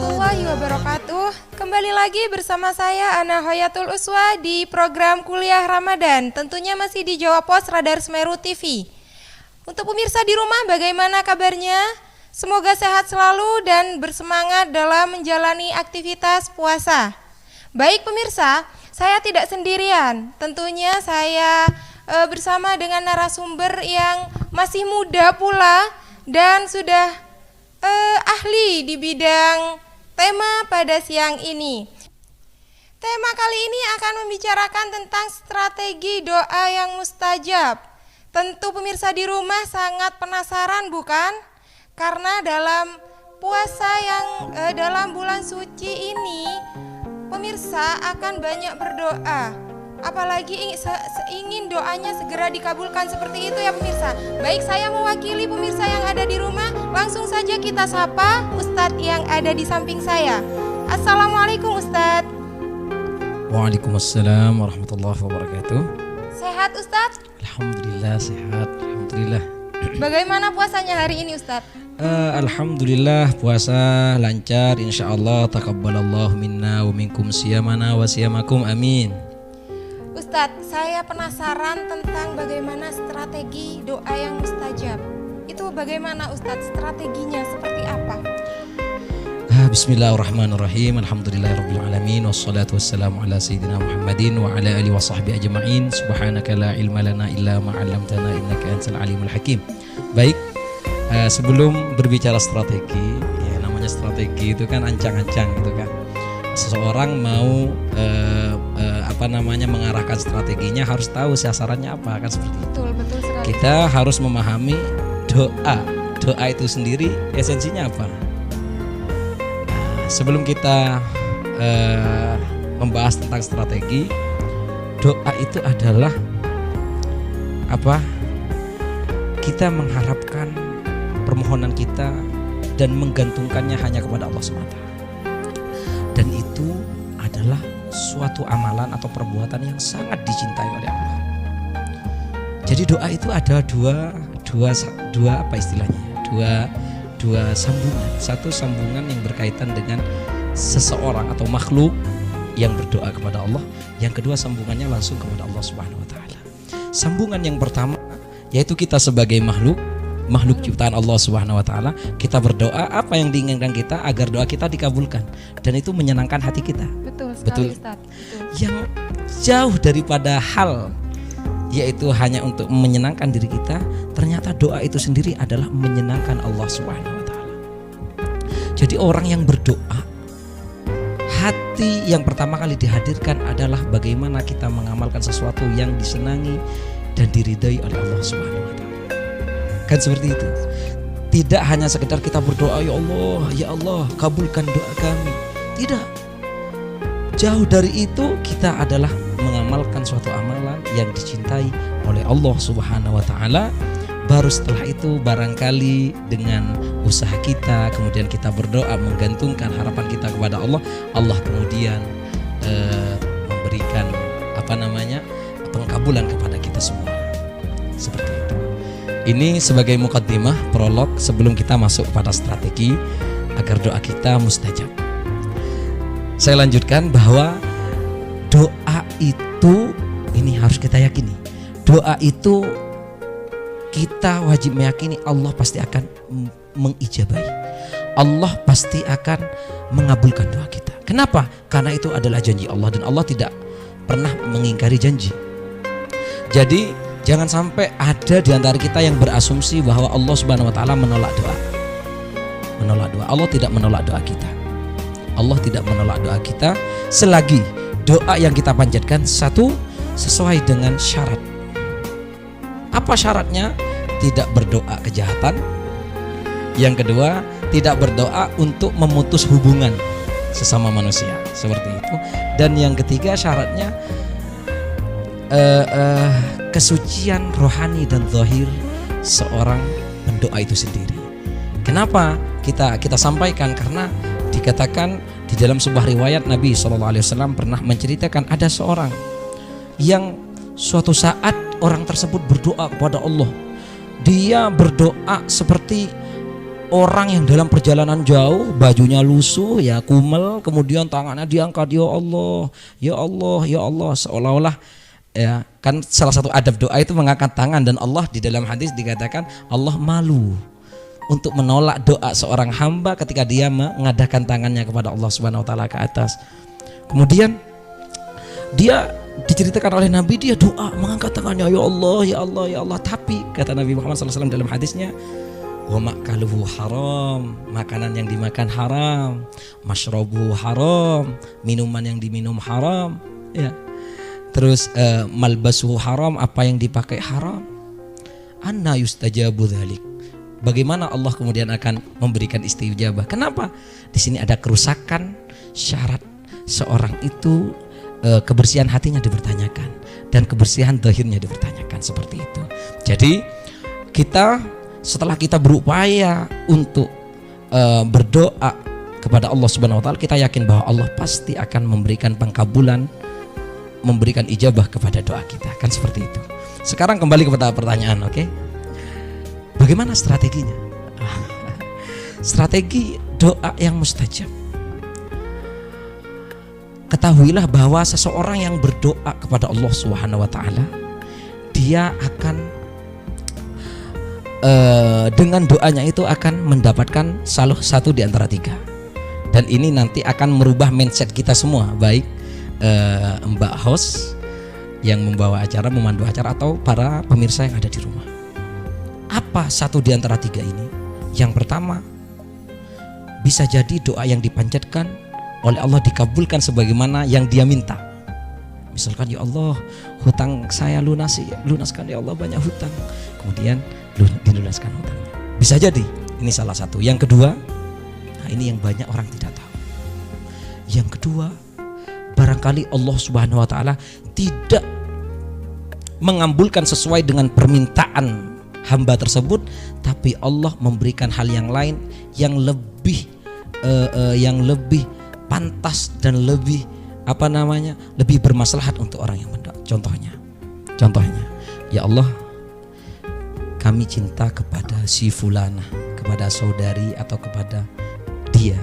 warahmatullahi wabarakatuh. Kembali lagi bersama saya Ana Hoyatul Uswa di program Kuliah Ramadan. Tentunya masih di Jawa Pos Radar Semeru TV. Untuk pemirsa di rumah, bagaimana kabarnya? Semoga sehat selalu dan bersemangat dalam menjalani aktivitas puasa. Baik pemirsa, saya tidak sendirian. Tentunya saya bersama dengan narasumber yang masih muda pula dan sudah ahli di bidang tema pada siang ini. Tema kali ini akan membicarakan tentang strategi doa yang mustajab. Tentu pemirsa di rumah sangat penasaran bukan? Karena dalam puasa yang dalam bulan suci ini pemirsa akan banyak berdoa. Apalagi ingin doanya segera dikabulkan seperti itu ya pemirsa. Baik, saya mewakili pemirsa yang ada di rumah. Langsung saja kita sapa Ustadz yang ada di samping saya. Assalamualaikum Ustadz. Waalaikumsalam warahmatullahi wabarakatuh. Sehat Ustadz? Alhamdulillah sehat, alhamdulillah. Bagaimana puasanya hari ini Ustadz? Alhamdulillah puasa lancar, insyaallah. Taqabbalallahu minna wa minkum siyamana wa siyamakum, amin. Ustadz, saya penasaran tentang bagaimana strategi doa yang mustajab. Itu bagaimana Ustadz, strateginya seperti apa? Bismillahirrahmanirrahim. Alhamdulillahirabbil alamin wassalatu wassalamu ala sayyidina Muhammadin wa ala alihi washabbihi ajma'in. Subhanaka la ilma lana illa ma 'allamtana innaka antal alimul hakim. Baik, sebelum berbicara strategi, ya namanya strategi itu kan ancang-ancang gitu kan. Seseorang mau mengarahkan strateginya harus tahu sasarannya apa, kan seperti itu. Betul sekali. Kita harus memahami doa itu sendiri esensinya apa. Sebelum kita membahas tentang strategi, doa itu adalah apa? Kita mengharapkan permohonan kita dan menggantungkannya hanya kepada Allah semata. Dan itu adalah suatu amalan atau perbuatan yang sangat dicintai oleh Allah. Jadi doa itu ada dua apa istilahnya? Dua sambungan. Satu sambungan yang berkaitan dengan seseorang atau makhluk yang berdoa kepada Allah. Yang kedua sambungannya langsung kepada Allah Subhanahu wa taala. Sambungan yang pertama yaitu kita sebagai makhluk ciptaan Allah Subhanahu wa taala, kita berdoa apa yang diinginkan kita agar doa kita dikabulkan dan itu menyenangkan hati kita. Betul. Ustaz. Yang jauh daripada hal yaitu hanya untuk menyenangkan diri kita, ternyata doa itu sendiri adalah menyenangkan Allah Subhanahu wa taala. Jadi orang yang berdoa, hati yang pertama kali dihadirkan adalah bagaimana kita mengamalkan sesuatu yang disenangi dan diridai oleh Allah Subhanahu wa taala. Kan seperti itu. Tidak hanya sekedar kita berdoa, ya Allah, kabulkan doa kami. Tidak. Jauh dari itu, kita adalah mengamalkan suatu amalan yang dicintai oleh Allah Subhanahu wa taala. Baru setelah itu barangkali dengan usaha kita, kemudian kita berdoa menggantungkan harapan kita kepada Allah, Allah kemudian memberikan pengkabulan kepada kita semua. Seperti itu. Ini sebagai mukaddimah, prolog sebelum kita masuk pada strategi agar doa kita mustajab. Saya lanjutkan bahwa doa itu ini harus kita yakini. Doa itu kita wajib meyakini Allah pasti akan mengijabahi. Allah pasti akan mengabulkan doa kita. Kenapa? Karena itu adalah janji Allah dan Allah tidak pernah mengingkari janji. Jadi jangan sampai ada di antara kita yang berasumsi bahwa Allah Subhanahu wa taala menolak doa. Allah tidak menolak doa kita. Allah tidak menolak doa kita selagi doa yang kita panjatkan satu sesuai dengan syarat. Apa syaratnya? Tidak berdoa kejahatan. Yang kedua, tidak berdoa untuk memutus hubungan sesama manusia, seperti itu. Dan yang ketiga syaratnya kesucian rohani dan zahir seorang pendoa itu sendiri. Kenapa kita sampaikan? Karena dikatakan di dalam sebuah riwayat Nabi SAW pernah menceritakan ada seorang yang suatu saat orang tersebut berdoa kepada Allah. Dia berdoa seperti orang yang dalam perjalanan jauh bajunya lusuh ya, kumel, kemudian tangannya diangkat, ya Allah, ya Allah, ya Allah, seolah-olah ya kan salah satu adab doa itu mengangkat tangan, dan Allah di dalam hadis dikatakan Allah malu untuk menolak doa seorang hamba ketika dia mengadahkan tangannya kepada Allah Subhanahu wa taala ke atas. Kemudian dia diceritakan oleh Nabi, dia doa mengangkat tangannya, ya Allah, ya Allah, ya Allah, tapi kata Nabi Muhammad SAW dalam hadisnya, wa makaluhu haram, makanan yang dimakan haram, masyrabuhu haram, minuman yang diminum haram, ya. Terus malbasuhu haram, apa yang dipakai haram. Anna yustajabu dzalik. Bagaimana Allah kemudian akan memberikan istijabah? Kenapa? Di sini ada kerusakan syarat seorang itu, kebersihan hatinya dipertanyakan dan kebersihan zahirnya dipertanyakan, seperti itu. Jadi kita setelah kita berupaya untuk berdoa kepada Allah Subhanahu wa taala, kita yakin bahwa Allah pasti akan memberikan pengkabulan, memberikan ijabah kepada doa kita, kan seperti itu. Sekarang kembali kepada pertanyaan, oke? Bagaimana strateginya? Strategi doa yang mustajab. Ketahuilah bahwa seseorang yang berdoa kepada Allah Subhanahu wa taala, dia akan dengan doanya itu akan mendapatkan salah satu di antara tiga. Dan ini nanti akan merubah mindset kita semua, baik Mbak host yang membawa acara, memandu acara, atau para pemirsa yang ada di rumah. Apa satu di antara tiga ini? Yang pertama, bisa jadi doa yang dipanjatkan oleh Allah dikabulkan sebagaimana yang dia minta. Misalkan, ya Allah, hutang saya lunaskan ya Allah, banyak hutang. Kemudian dilunaskan hutangnya. Bisa jadi ini salah satu. Yang kedua, nah ini yang banyak orang tidak tahu. Yang kedua, barangkali Allah Subhanahu wa taala tidak mengabulkan sesuai dengan permintaan hamba tersebut, tapi Allah memberikan hal yang lain yang lebih pantas dan lebih lebih bermaslahat untuk orang yang mendoa. Contohnya, ya Allah, kami cinta kepada si fulana, kepada saudari atau kepada dia,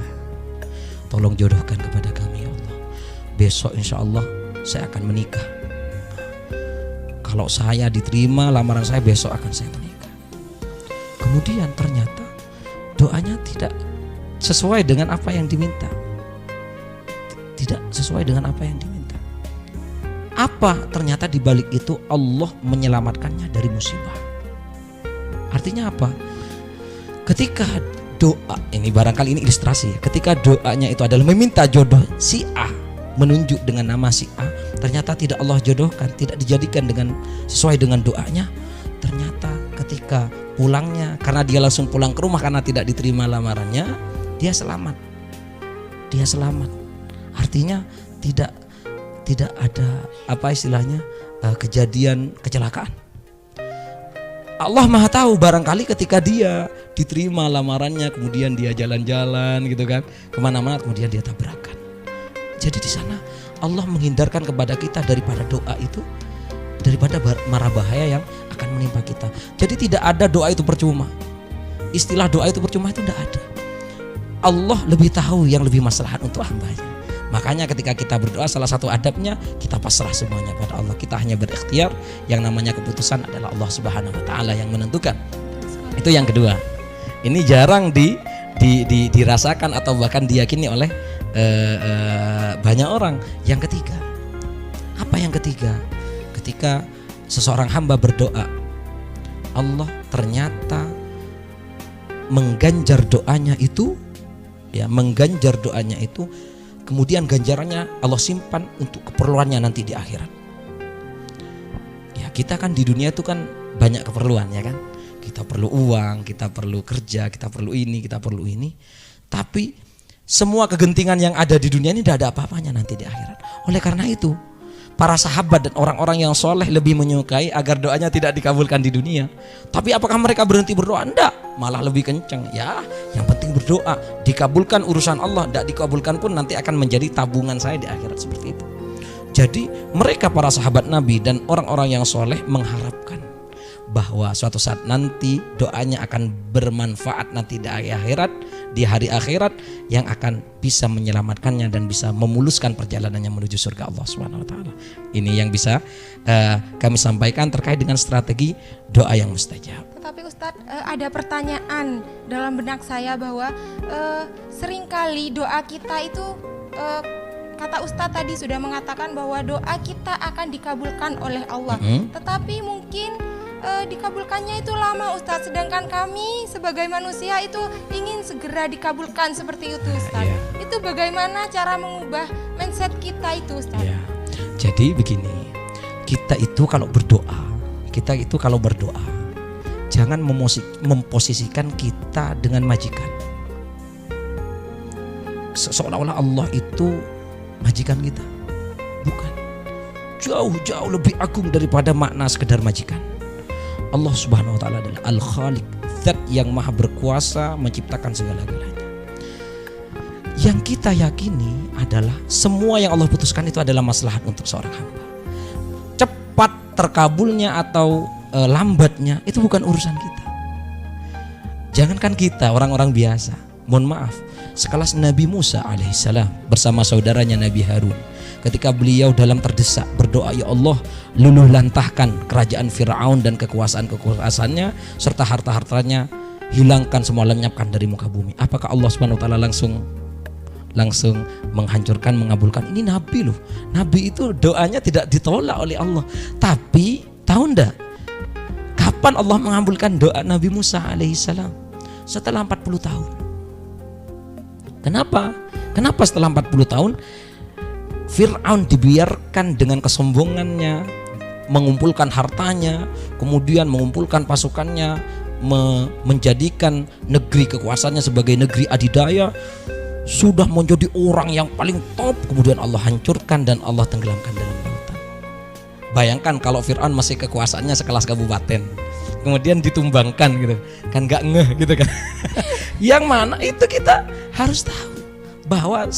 tolong jodohkan kepada kami ya Allah. Besok insya Allah saya akan menikah. Kalau saya diterima lamaran saya, besok akan saya menikah. Kemudian ternyata doanya tidak sesuai dengan apa yang diminta. Tidak sesuai dengan apa yang diminta. Apa ternyata di balik itu Allah menyelamatkannya dari musibah. Artinya apa? Ketika doa ini, barangkali ini ilustrasi ya, ketika doanya itu adalah meminta jodoh si A, menunjuk dengan nama si A, ternyata tidak Allah jodohkan, tidak dijadikan dengan sesuai dengan doanya. Ternyata ketika pulangnya, karena dia langsung pulang ke rumah karena tidak diterima lamarannya, dia selamat. Artinya tidak ada kejadian kecelakaan. Allah Maha tahu, barangkali ketika dia diterima lamarannya, kemudian dia jalan-jalan gitu kan, kemana-mana, kemudian dia tabrakan. Jadi di sana Allah menghindarkan kepada kita daripada doa itu, daripada mara bahaya yang akan menimpa kita. Jadi tidak ada doa itu percuma. Istilah doa itu percuma itu tidak ada. Allah lebih tahu yang lebih maslahat untuk hambanya. Makanya ketika kita berdoa, salah satu adabnya kita pasrah semuanya pada Allah. Kita hanya berikhtiar, yang namanya keputusan adalah Allah Subhanahu wa taala yang menentukan. Itu yang kedua. Ini jarang dirasakan atau bahkan diyakini oleh banyak orang. Yang ketiga. Apa yang ketiga? Ketika seseorang hamba berdoa, Allah ternyata mengganjar doanya itu, kemudian ganjarannya Allah simpan untuk keperluannya nanti di akhirat. Ya, kita kan di dunia itu kan banyak keperluan, ya kan? Kita perlu uang, kita perlu kerja, kita perlu ini, kita perlu ini. Tapi semua kegentingan yang ada di dunia ini tidak ada apa-apanya nanti di akhirat. Oleh karena itu, para sahabat dan orang-orang yang soleh lebih menyukai agar doanya tidak dikabulkan di dunia. Tapi apakah mereka berhenti berdoa? Enggak, malah lebih kencang. Ya, yang penting berdoa, dikabulkan urusan Allah, tidak dikabulkan pun nanti akan menjadi tabungan saya di akhirat, seperti itu. Jadi mereka para sahabat Nabi dan orang-orang yang soleh mengharapkan bahwa suatu saat nanti doanya akan bermanfaat nanti di hari akhirat yang akan bisa menyelamatkannya dan bisa memuluskan perjalanannya menuju surga Allah Subhanahu wa taala. Ini yang bisa kami sampaikan terkait dengan strategi doa yang mustajab. Tetapi Ustadz, ada pertanyaan dalam benak saya bahwa seringkali doa kita itu kata Ustadz tadi sudah mengatakan bahwa doa kita akan dikabulkan oleh Allah. Tetapi mungkin dikabulkannya itu lama Ustadz, sedangkan kami sebagai manusia itu ingin segera dikabulkan seperti itu Ustadz. Itu bagaimana cara mengubah mindset kita itu Ustadz? Jadi begini, kita itu kalau berdoa jangan memposisikan kita dengan majikan. Seolah-olah Allah itu majikan kita. Bukan. Jauh-jauh lebih agung daripada makna sekedar majikan. Allah Subhanahu wa taala adalah Al-Khaliq, zat yang maha berkuasa menciptakan segala-galanya. Yang kita yakini adalah semua yang Allah putuskan itu adalah maslahat untuk seorang hamba. Cepat terkabulnya atau lambatnya itu bukan urusan kita. Jangankan kita, orang-orang biasa, mohon maaf, sekelas Nabi Musa alaihissalam bersama saudaranya Nabi Harun, ketika beliau dalam terdesak berdoa, ya Allah, luluh lantahkan kerajaan Fir'aun dan kekuasaannya serta harta-hartanya, hilangkan semua, lenyapkan dari muka bumi. Apakah Allah Subhanahu wa taala langsung menghancurkan, mengabulkan? Ini Nabi loh. Nabi itu doanya tidak ditolak oleh Allah. Tapi tahu enggak kapan Allah mengabulkan doa Nabi Musa alaihissalam? Setelah 40 tahun. Kenapa setelah 40 tahun Fir'aun dibiarkan dengan kesombongannya mengumpulkan hartanya, kemudian mengumpulkan pasukannya, menjadikan negeri kekuasaannya sebagai negeri adidaya, sudah menjadi orang yang paling top, kemudian Allah hancurkan dan Allah tenggelamkan dalam lautan. Bayangkan kalau Fir'aun masih kekuasaannya sekelas kabupaten, kemudian ditumbangkan gitu, kan gak ngeh gitu kan. Yang mana itu kita harus tahu bahwa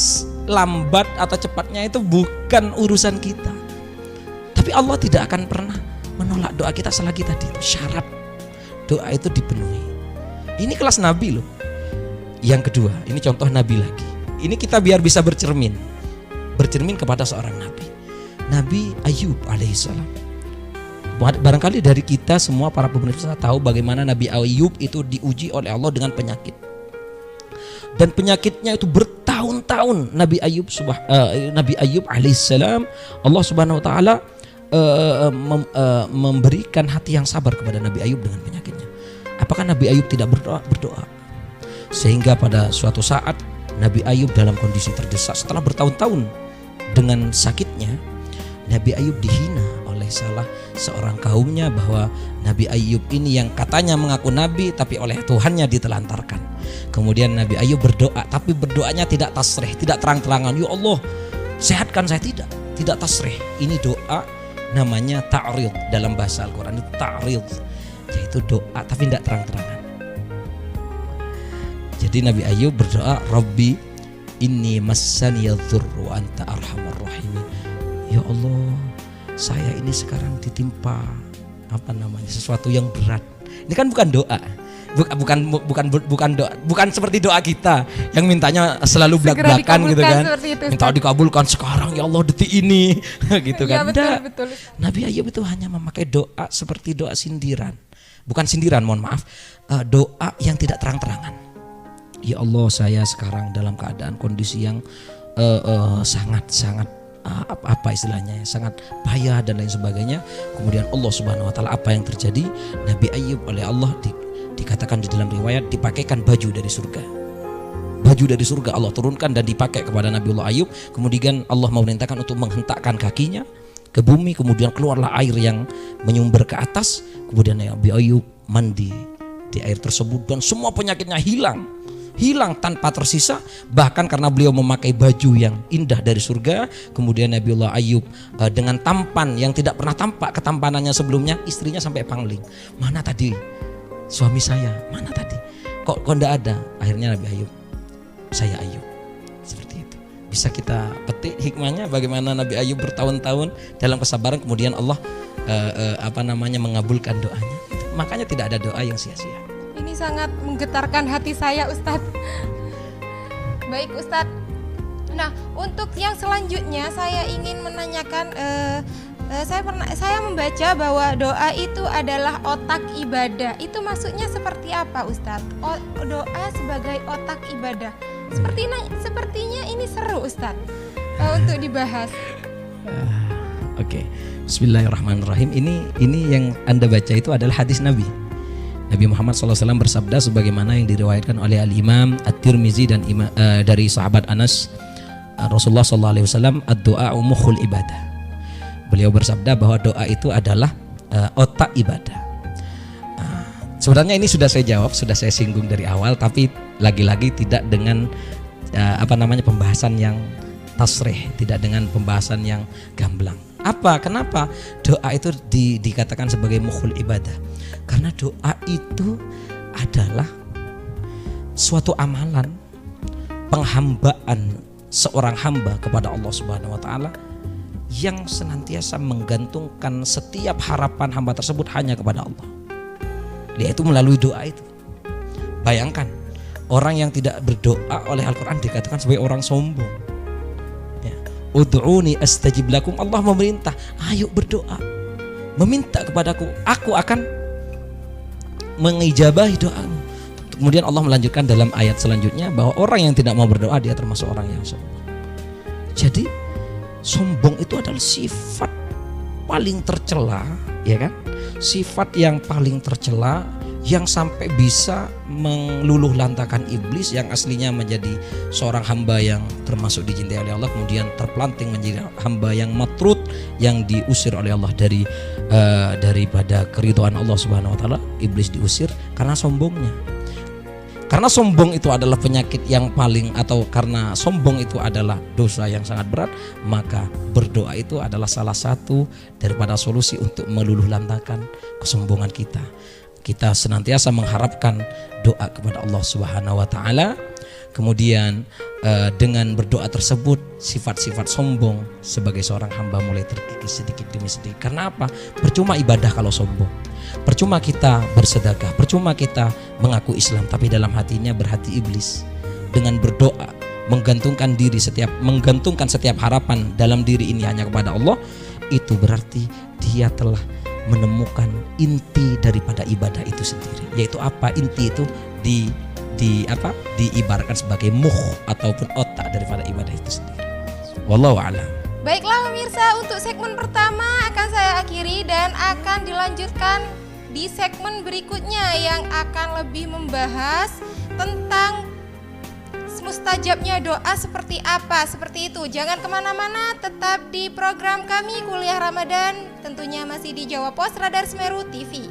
lambat atau cepatnya itu bukan urusan kita. Tapi Allah tidak akan pernah menolak doa kita selagi tadi itu syarat doa itu dipenuhi. Ini kelas Nabi loh. Yang kedua, ini contoh Nabi lagi. Ini kita biar bisa bercermin kepada seorang Nabi, Nabi Ayub alaihissalam. Barangkali dari kita semua para pemirsa tahu bagaimana Nabi Ayub itu diuji oleh Allah dengan penyakit. Dan penyakitnya itu bertahun-tahun. Nabi Ayub alaihissalam, Allah Subhanahu wa taala memberikan hati yang sabar kepada Nabi Ayub dengan penyakitnya. Apakah Nabi Ayub tidak berdoa? Sehingga pada suatu saat Nabi Ayub dalam kondisi terdesak setelah bertahun-tahun dengan sakitnya, Nabi Ayub dihina oleh salah seorang kaumnya bahwa Nabi Ayub ini yang katanya mengaku nabi tapi oleh Tuhannya ditelantarkan. Kemudian Nabi Ayub berdoa, tapi berdoanya tidak tasrih, tidak terang-terangan. Ya Allah, sehatkan saya, tidak tasrih. Ini doa namanya ta'rid dalam bahasa Al-Qur'an, itu ta'rid, yaitu doa tapi tidak terang-terangan. Jadi Nabi Ayub berdoa, Rabbi inni massaniyadh-dhurru wa anta arhamar rahimin. Ya Allah, saya ini sekarang ditimpa sesuatu yang berat. Ini kan bukan doa. Bukan seperti doa kita yang mintanya selalu belak-belakan gitu kan. Minta dikabulkan sekarang ya Allah detik ini gitu kan. Ya, betul. Nabi Ayub itu hanya memakai doa seperti doa sindiran. Bukan sindiran, mohon maaf. Doa yang tidak terang-terangan. Ya Allah, saya sekarang dalam keadaan kondisi yang sangat istilahnya ya, sangat payah dan lain sebagainya. Kemudian Allah Subhanahu wa taala, apa yang terjadi? Nabi Ayub oleh Allah dikatakan di dalam riwayat dipakaikan baju dari surga. Baju dari surga Allah turunkan dan dipakai kepada Nabiullah Ayub. Kemudian Allah memerintahkan untuk menghentakkan kakinya ke bumi, kemudian keluarlah air yang menyumber ke atas. Kemudian Nabi Ayub mandi di air tersebut dan semua penyakitnya hilang tanpa tersisa, bahkan karena beliau memakai baju yang indah dari surga. Kemudian Nabiullah Ayub dengan tampan yang tidak pernah tampak ketampanannya sebelumnya, istrinya sampai pangling, mana tadi suami saya, mana tadi kok enggak ada. Akhirnya Nabi Ayub, saya Ayub. Seperti itu bisa kita petik hikmahnya bagaimana Nabi Ayub bertahun-tahun dalam kesabaran, kemudian Allah mengabulkan doanya. makanya tidak ada doa yang sia-sia. Ini sangat menggetarkan hati saya, Ustadz. Baik, Ustadz. Nah, untuk yang selanjutnya saya ingin menanyakan, saya membaca bahwa doa itu adalah otak ibadah. Itu maksudnya seperti apa, Ustadz? Doa sebagai otak ibadah. Sepertinya ini seru, Ustadz, untuk dibahas. Oke. Bismillahirrahmanirrahim. Ini yang Anda baca itu adalah hadis Nabi. Nabi Muhammad SAW bersabda sebagaimana yang diriwayatkan oleh Al-Imam At-Tirmizi dan dari sahabat Anas, Rasulullah SAW, ad-du'a mukhul ibadah. Beliau bersabda bahwa doa itu adalah otak ibadah. Sebenarnya ini sudah saya jawab, sudah saya singgung dari awal, tapi lagi-lagi tidak dengan pembahasan yang tasrih, tidak dengan pembahasan yang gamblang. Kenapa doa itu dikatakan sebagai mukhul ibadah? Karena doa itu adalah suatu amalan penghambaan seorang hamba kepada Allah Subhanahu wa taala yang senantiasa menggantungkan setiap harapan hamba tersebut hanya kepada Allah. Yaitu melalui doa itu. Bayangkan orang yang tidak berdoa oleh Al-Quran dikatakan sebagai orang sombong. Ud'uni astajib lakum. Allah memerintah, ayo berdoa, meminta kepadaku, aku akan mengijabahi doamu. Kemudian Allah melanjutkan dalam ayat selanjutnya bahwa orang yang tidak mau berdoa dia termasuk orang yang sombong. Jadi sombong itu adalah sifat paling tercela, ya kan? Sifat yang paling tercela yang sampai bisa meluluh lantakan iblis yang aslinya menjadi seorang hamba yang termasuk dicintai oleh Allah, kemudian terpelanting menjadi hamba yang matrud, yang diusir oleh Allah daripada keridhaan Allah Subhanahu wa taala. Iblis diusir karena sombongnya. Karena sombong itu adalah penyakit yang karena sombong itu adalah dosa yang sangat berat, maka berdoa itu adalah salah satu daripada solusi untuk meluluh lantakan kesombongan kita. Kita senantiasa mengharapkan doa kepada Allah Subhanahu wa taala. Kemudian dengan berdoa tersebut sifat-sifat sombong sebagai seorang hamba mulai terkikis sedikit demi sedikit. Karena apa? Percuma ibadah kalau sombong. Percuma kita bersedekah, percuma kita mengaku Islam tapi dalam hatinya berhati iblis. Dengan berdoa menggantungkan setiap harapan dalam diri ini hanya kepada Allah, itu berarti dia telah menemukan inti daripada ibadah itu sendiri. Yaitu apa? Inti itu diibaratkan sebagai ataupun otak daripada ibadah itu sendiri. Wallahu a'lam. Baiklah pemirsa, untuk segmen pertama akan saya akhiri dan akan dilanjutkan di segmen berikutnya yang akan lebih membahas tentang mustajabnya doa seperti apa, seperti itu. Jangan kemana-mana, tetap di program kami Kuliah Ramadan, tentunya masih di Jawa Pos Radar Semeru TV.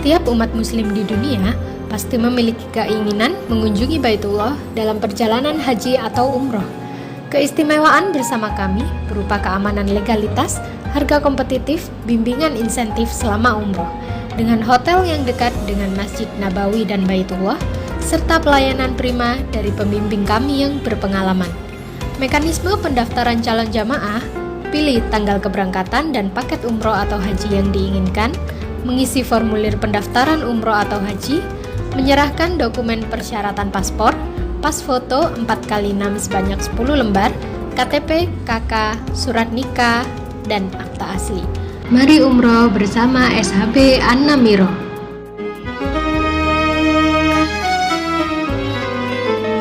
Setiap umat muslim di dunia pasti memiliki keinginan mengunjungi Baitullah dalam perjalanan haji atau umroh. Keistimewaan bersama kami berupa keamanan legalitas, harga kompetitif, bimbingan insentif selama umroh, dengan hotel yang dekat dengan Masjid Nabawi dan Baitullah, serta pelayanan prima dari pembimbing kami yang berpengalaman. Mekanisme pendaftaran calon jamaah: pilih tanggal keberangkatan dan paket umroh atau haji yang diinginkan, mengisi formulir pendaftaran umroh atau haji, menyerahkan dokumen persyaratan paspor, pas foto 4x6 sebanyak 10 lembar, KTP, KK, surat nikah, dan akta asli. Mari umroh bersama SHB An-Namiro.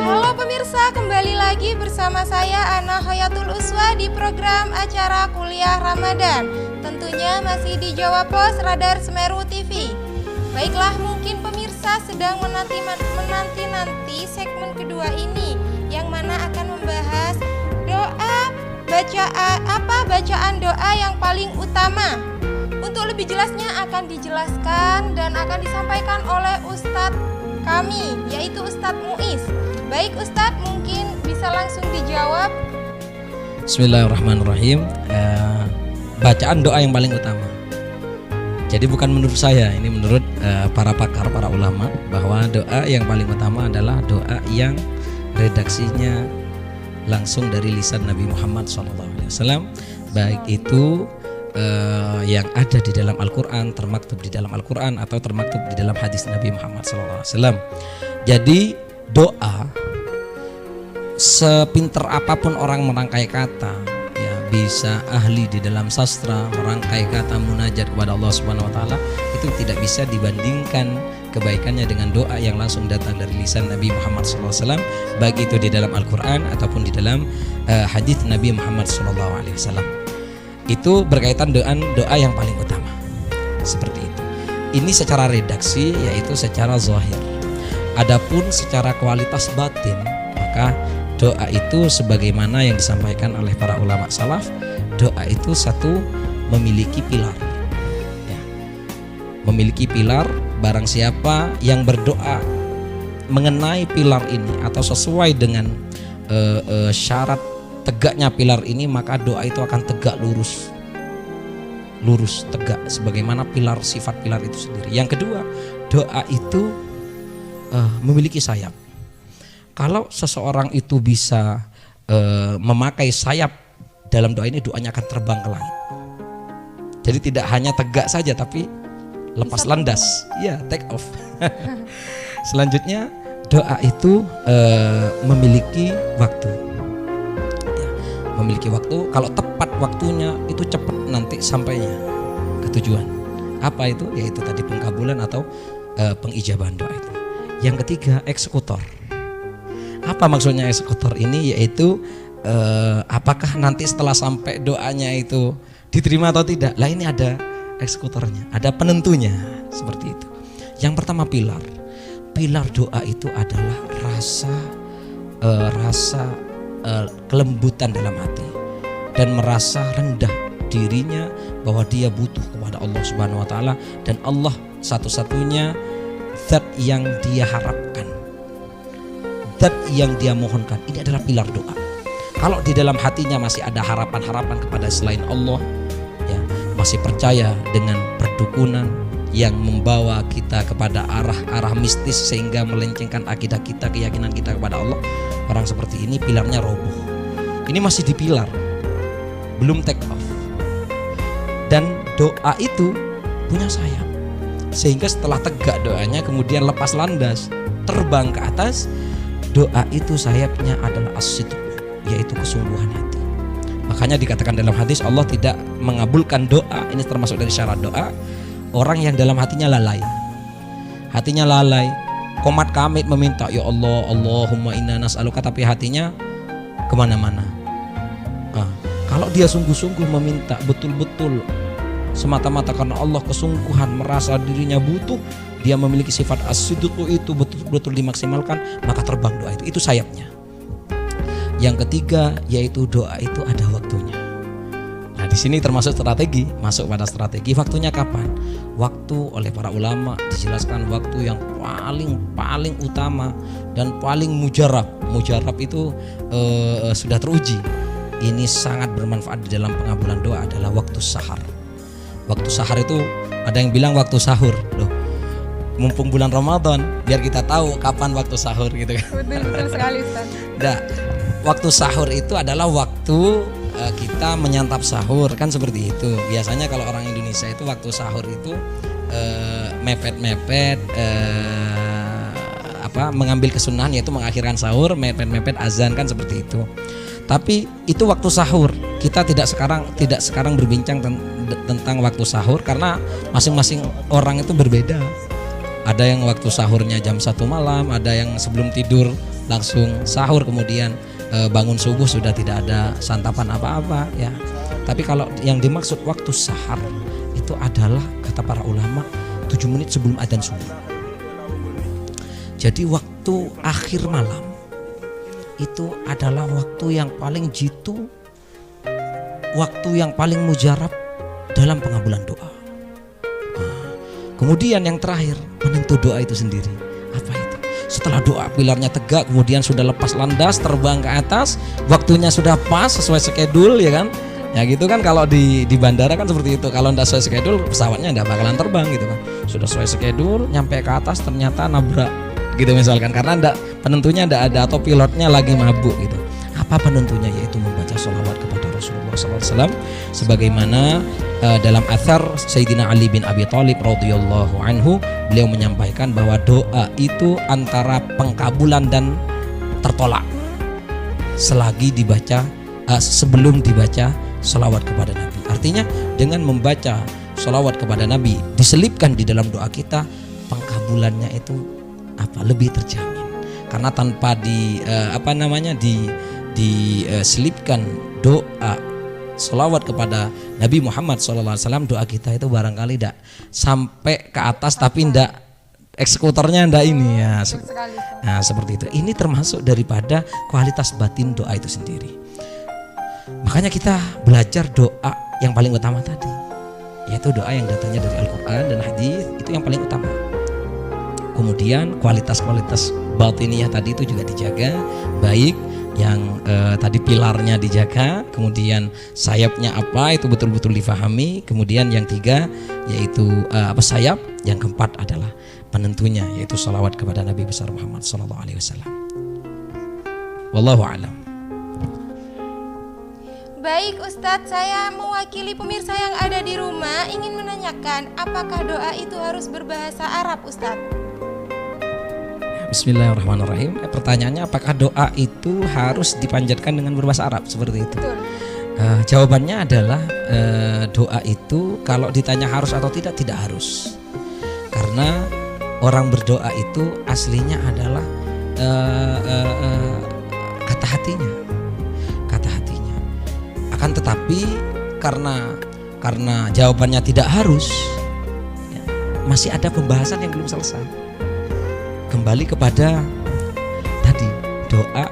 Halo pemirsa, kembali lagi bersama saya Ana Hoyatul Uswa di program acara Kuliah Ramadan. Tentunya masih di Jawa Pos Radar Semeru TV. Baiklah, mungkin pemirsa sedang menanti segmen kedua ini, yang mana akan membahas bacaan doa yang paling utama. Untuk lebih jelasnya akan dijelaskan dan akan disampaikan oleh Ustadz kami, yaitu Ustadz Muiz. Baik Ustadz, mungkin bisa langsung dijawab. Bismillahirrahmanirrahim. Bacaan doa yang paling utama. Jadi bukan menurut saya, ini menurut para pakar, para ulama, bahwa doa yang paling utama adalah doa yang redaksinya langsung dari lisan Nabi Muhammad SAW, baik itu yang ada di dalam Al-Quran, termaktub di dalam Al-Quran, atau termaktub di dalam hadis Nabi Muhammad SAW. Jadi doa, sepinter apapun orang merangkai kata, bisa ahli di dalam sastra merangkai kata munajat kepada Allah Subhanahu wa taala, itu tidak bisa dibandingkan kebaikannya dengan doa yang langsung datang dari lisan Nabi Muhammad SAW, baik itu di dalam Al-Quran ataupun di dalam hadis Nabi Muhammad SAW. Itu berkaitan dengan doa yang paling utama. Seperti itu. Ini secara redaksi, yaitu secara zahir. Adapun secara kualitas batin, maka doa itu sebagaimana yang disampaikan oleh para ulama salaf, doa itu satu memiliki pilar. Ya. Memiliki pilar, barang siapa yang berdoa mengenai pilar ini atau sesuai dengan syarat tegaknya pilar ini, maka doa itu akan tegak lurus, tegak sebagaimana pilar, sifat pilar itu sendiri. Yang kedua, doa itu memiliki sayap. Kalau seseorang itu bisa memakai sayap dalam doa ini, doanya akan terbang ke langit. Jadi tidak hanya tegak saja, tapi lepas landas, ya, take off. Selanjutnya, doa itu memiliki waktu. Ya, memiliki waktu. Kalau tepat waktunya, itu cepat nanti sampainya ke tujuan. Apa itu? Yaitu tadi pengkabulan atau pengijabahan doa itu. Yang ketiga, eksekutor. Apa maksudnya eksekutor ini? Yaitu apakah nanti setelah sampai doanya itu diterima atau tidak. Lah ini ada eksekutornya, ada penentunya, seperti itu. Yang pertama, pilar doa itu adalah rasa kelembutan dalam hati dan merasa rendah dirinya bahwa dia butuh kepada Allah Subhanahu wa taala, dan Allah satu-satunya zat yang dia harapkan, zat yang dia mohonkan. Ini adalah pilar doa. Kalau di dalam hatinya masih ada harapan-harapan kepada selain Allah, ya, masih percaya dengan perdukunan yang membawa kita kepada arah mistis sehingga melencengkan akidah kita, keyakinan kita kepada Allah, orang seperti ini pilarnya roboh. Ini masih di pilar, belum take off. Dan doa itu punya sayap, sehingga setelah tegak doanya kemudian lepas landas, terbang ke atas. Doa itu sayapnya adalah as-sidq, yaitu kesungguhan hati. Makanya dikatakan dalam hadis, Allah tidak mengabulkan doa, ini termasuk dari syarat doa, orang yang dalam hatinya lalai. Hatinya lalai, komat kamit meminta, ya Allah, Allahumma inna nas'aluka, tapi hatinya kemana-mana. Kalau dia sungguh-sungguh meminta, betul-betul semata-mata karena Allah, kesungguhan, merasa dirinya butuh, dia memiliki sifat as-sidq itu betul-betul dimaksimalkan, maka terbang doa itu sayapnya. Yang ketiga, yaitu doa itu ada waktunya. Nah, di sini termasuk strategi, masuk pada strategi. Waktunya kapan? Waktu oleh para ulama dijelaskan waktu yang paling utama dan paling mujarab. Mujarab itu sudah teruji. Ini sangat bermanfaat di dalam pengabulan doa adalah waktu sahar. Waktu sahar itu ada yang bilang waktu sahur. Loh, mumpung bulan Ramadan, biar kita tahu kapan waktu sahur gitu kan. Betul sekali Ustaz. Nah, waktu sahur itu adalah waktu kita menyantap sahur kan seperti itu. Biasanya kalau orang Indonesia itu waktu sahur itu mepet-mepet mengambil kesunahan, yaitu mengakhirkan sahur, mepet-mepet azan kan seperti itu. Tapi itu waktu sahur. Kita tidak sekarang berbincang tentang waktu sahur karena masing-masing orang itu berbeda. Ada yang waktu sahurnya jam 1 malam, ada yang sebelum tidur langsung sahur, kemudian bangun subuh sudah tidak ada santapan apa-apa ya. Tapi kalau yang dimaksud waktu sahar itu adalah kata para ulama 7 menit sebelum adzan subuh. Jadi waktu akhir malam itu adalah waktu yang paling jitu, waktu yang paling mujarab dalam pengabulan doa. Kemudian yang terakhir, penentu doa itu sendiri. Apa itu? Setelah doa pilarnya tegak, kemudian sudah lepas landas, terbang ke atas, waktunya sudah pas sesuai skedul ya kan? Ya gitu kan, kalau di bandara kan seperti itu. Kalau tidak sesuai skedul, pesawatnya tidak bakalan terbang gitu kan. Sudah sesuai skedul, nyampe ke atas ternyata nabrak gitu misalkan, karena penentunya tidak ada atau pilotnya lagi mabuk gitu. Apa penentunya? Yaitu membaca sholawat kepada Rasulullah SAW, sebagaimana dalam athar Sayyidina Ali bin Abi Thalib radhiyallahu anhu, beliau menyampaikan bahwa doa itu antara pengkabulan dan tertolak selagi dibaca sebelum dibaca sholawat kepada Nabi. Artinya dengan membaca sholawat kepada Nabi diselipkan di dalam doa kita, pengkabulannya itu lebih terjamin. Karena tanpa diselipkan doa sholawat kepada Nabi Muhammad SAW, doa kita itu barangkali tidak sampai ke atas, tapi tidak eksekutornya tidak ini ya. Nah seperti itu. Ini termasuk daripada kualitas batin doa itu sendiri. Makanya kita belajar doa yang paling utama tadi, yaitu doa yang datangnya dari Al-Quran dan hadis, itu yang paling utama. Kemudian kualitas-kualitas batiniyah tadi itu juga dijaga baik. Yang tadi pilarnya dijaga, kemudian sayapnya apa itu betul-betul difahami, kemudian yang tiga yaitu sayap, yang keempat adalah penentunya yaitu salawat kepada Nabi besar Muhammad SAW. Wallahu a'lam. Baik Ustadz, saya mewakili pemirsa yang ada di rumah ingin menanyakan, apakah doa itu harus berbahasa Arab Ustadz? Bismillahirrahmanirrahim. Pertanyaannya, apakah doa itu harus dipanjatkan dengan berbahasa Arab seperti itu? Jawabannya adalah doa itu kalau ditanya harus atau tidak harus. Karena orang berdoa itu aslinya adalah kata hatinya. Akan tetapi karena jawabannya tidak harus, ya, masih ada pembahasan yang belum selesai. Kembali kepada tadi, doa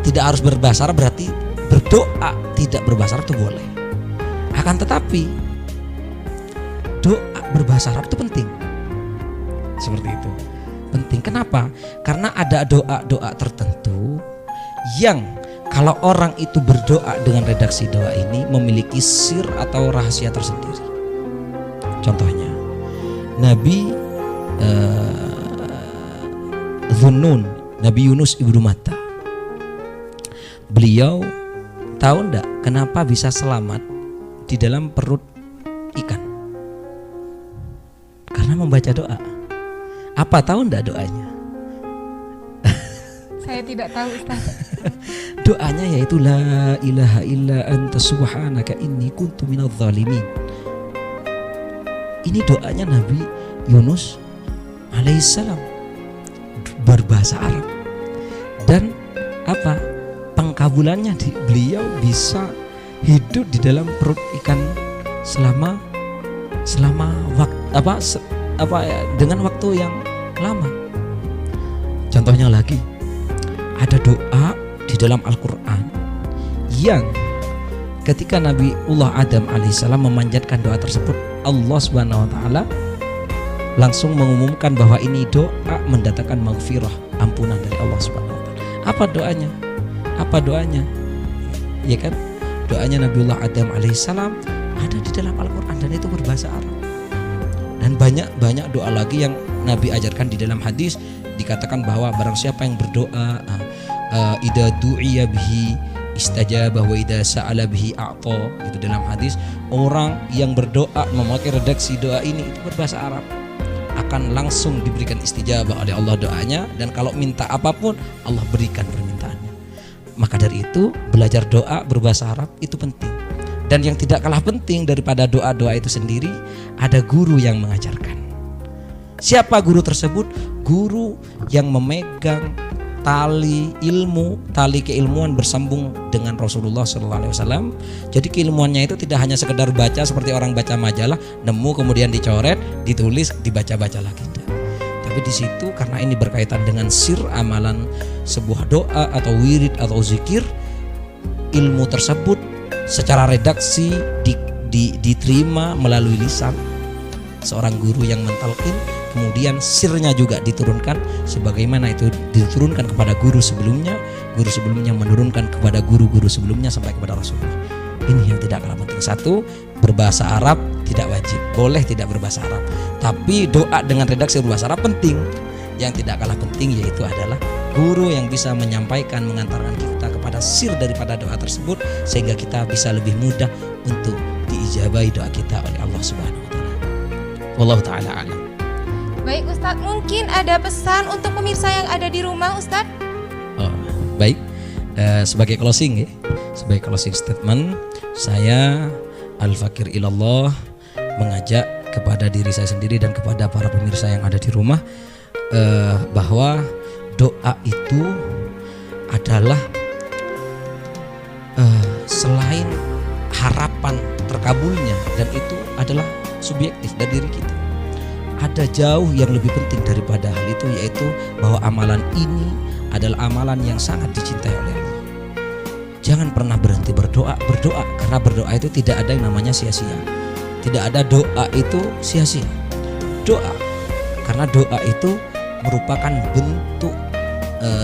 tidak harus berbahasa Arab, berarti berdoa tidak berbahasa Arab itu boleh. Akan tetapi doa berbahasa Arab itu penting. Seperti itu. Penting. Kenapa? Karena ada doa-doa tertentu yang kalau orang itu berdoa dengan redaksi doa ini memiliki sir atau rahasia tersendiri. Contohnya Nabi Dhunnun, Nabi Yunus ibnu Matta. Beliau tahu enggak kenapa bisa selamat di dalam perut ikan? Karena membaca doa. Apa tahu enggak doanya? Saya tidak tahu Ustaz. Doanya yaitu la ilaha illa anta subhanaka inni kuntu minadz zalimin. Ini doanya Nabi Yunus alaihissalam berbahasa Arab, dan pengkabulannya beliau bisa hidup di dalam perut ikan selama dengan waktu yang lama. Contohnya lagi, ada doa di dalam Al-Quran yang ketika Nabiullah Adam alaihissalam memanjatkan doa tersebut, Allah Subhanahu wa taala langsung mengumumkan bahwa ini doa mendatangkan maghfirah, ampunan dari Allah Subhanahu wa taala. Apa doanya? Ya kan? Doanya Nabiullah Adam alaihissalam ada di dalam Al-Qur'an dan itu berbahasa Arab. Dan banyak doa lagi yang Nabi ajarkan di dalam hadis, dikatakan bahwa barang siapa yang berdoa idza du'iya bihi istajabah wa idza sa'ala bihi a'ta, itu dalam hadis, orang yang berdoa memakai redaksi doa ini itu berbahasa Arab akan langsung diberikan istijabah oleh Allah doanya, dan kalau minta apapun Allah berikan permintaannya. Maka dari itu belajar doa berbahasa Arab itu penting. Dan yang tidak kalah penting daripada doa-doa itu sendiri, ada guru yang mengajarkan. Siapa guru tersebut? Guru yang memegang tali keilmuan bersambung dengan Rasulullah SAW. Jadi keilmuannya itu tidak hanya sekedar baca seperti orang baca majalah, nemu kemudian dicoret, ditulis, dibaca-baca lagi. Tapi di situ karena ini berkaitan dengan sir amalan sebuah doa atau wirid atau zikir, ilmu tersebut secara redaksi diterima melalui lisan seorang guru yang mentalqin, kemudian sirnya juga diturunkan sebagaimana itu diturunkan kepada guru sebelumnya menurunkan kepada guru-guru sebelumnya sampai kepada Rasulullah. Ini yang tidak kalah penting. Satu, berbahasa Arab tidak wajib, boleh tidak berbahasa Arab, tapi doa dengan redaksi berbahasa Arab penting. Yang tidak kalah penting yaitu adalah guru yang bisa menyampaikan, mengantarkan kita kepada sir daripada doa tersebut, sehingga kita bisa lebih mudah untuk diijabahi doa kita oleh Allah Subhanahu wa taala. Wallahu taala alam. Baik Ustadz, mungkin ada pesan untuk pemirsa yang ada di rumah Ustadz? Baik, sebagai closing statement, saya Al-Fakir Ilallah mengajak kepada diri saya sendiri dan kepada para pemirsa yang ada di rumah bahwa doa itu adalah selain harapan terkabulnya, dan itu adalah subjektif dari diri kita. Ada jauh yang lebih penting daripada hal itu, yaitu bahwa amalan ini adalah amalan yang sangat dicintai oleh Allah. Jangan pernah berhenti berdoa, karena berdoa itu tidak ada yang namanya sia-sia. Tidak ada doa itu sia-sia. Doa, karena doa itu merupakan bentuk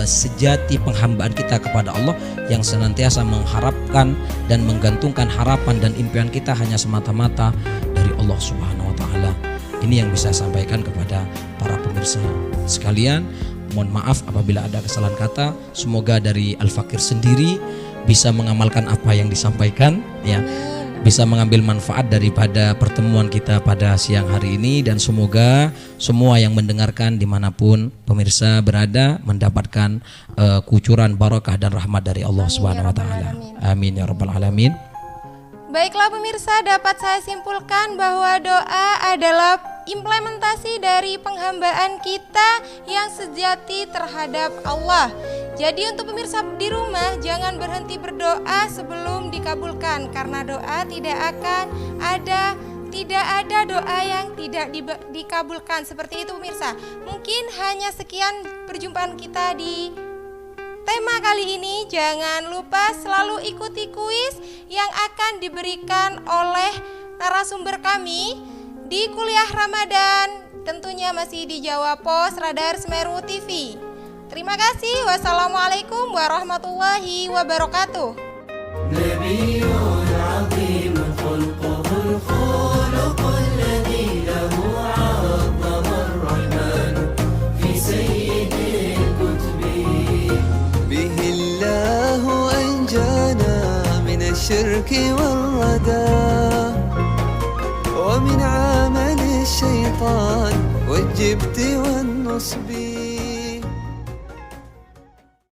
sejati penghambaan kita kepada Allah yang senantiasa mengharapkan dan menggantungkan harapan dan impian kita hanya semata-mata dari Allah Subhanahu wa taala. Ini yang bisa saya sampaikan kepada para pemirsa sekalian. Mohon maaf apabila ada kesalahan kata. Semoga dari Al-Fakir sendiri bisa mengamalkan apa yang disampaikan, ya, bisa mengambil manfaat daripada pertemuan kita pada siang hari ini, dan semoga semua yang mendengarkan dimanapun pemirsa berada mendapatkan kucuran barakah dan rahmat dari Allah Subhanahu wa taala. Amin ya rabbal alamin. Baiklah pemirsa, dapat saya simpulkan bahwa doa adalah implementasi dari penghambaan kita yang sejati terhadap Allah. Jadi untuk pemirsa di rumah, jangan berhenti berdoa sebelum dikabulkan, karena doa tidak ada doa yang tidak dikabulkan. Seperti itu pemirsa. Mungkin hanya sekian perjumpaan kita di tema kali ini. Jangan lupa selalu ikuti kuis yang akan diberikan oleh narasumber kami di kuliah Ramadan. Tentunya masih di Jawa Pos Radar Semeru TV. Terima kasih. Wassalamualaikum warahmatullahi wabarakatuh. الشرك والردى ومن عمل الشيطان والجبت والنصب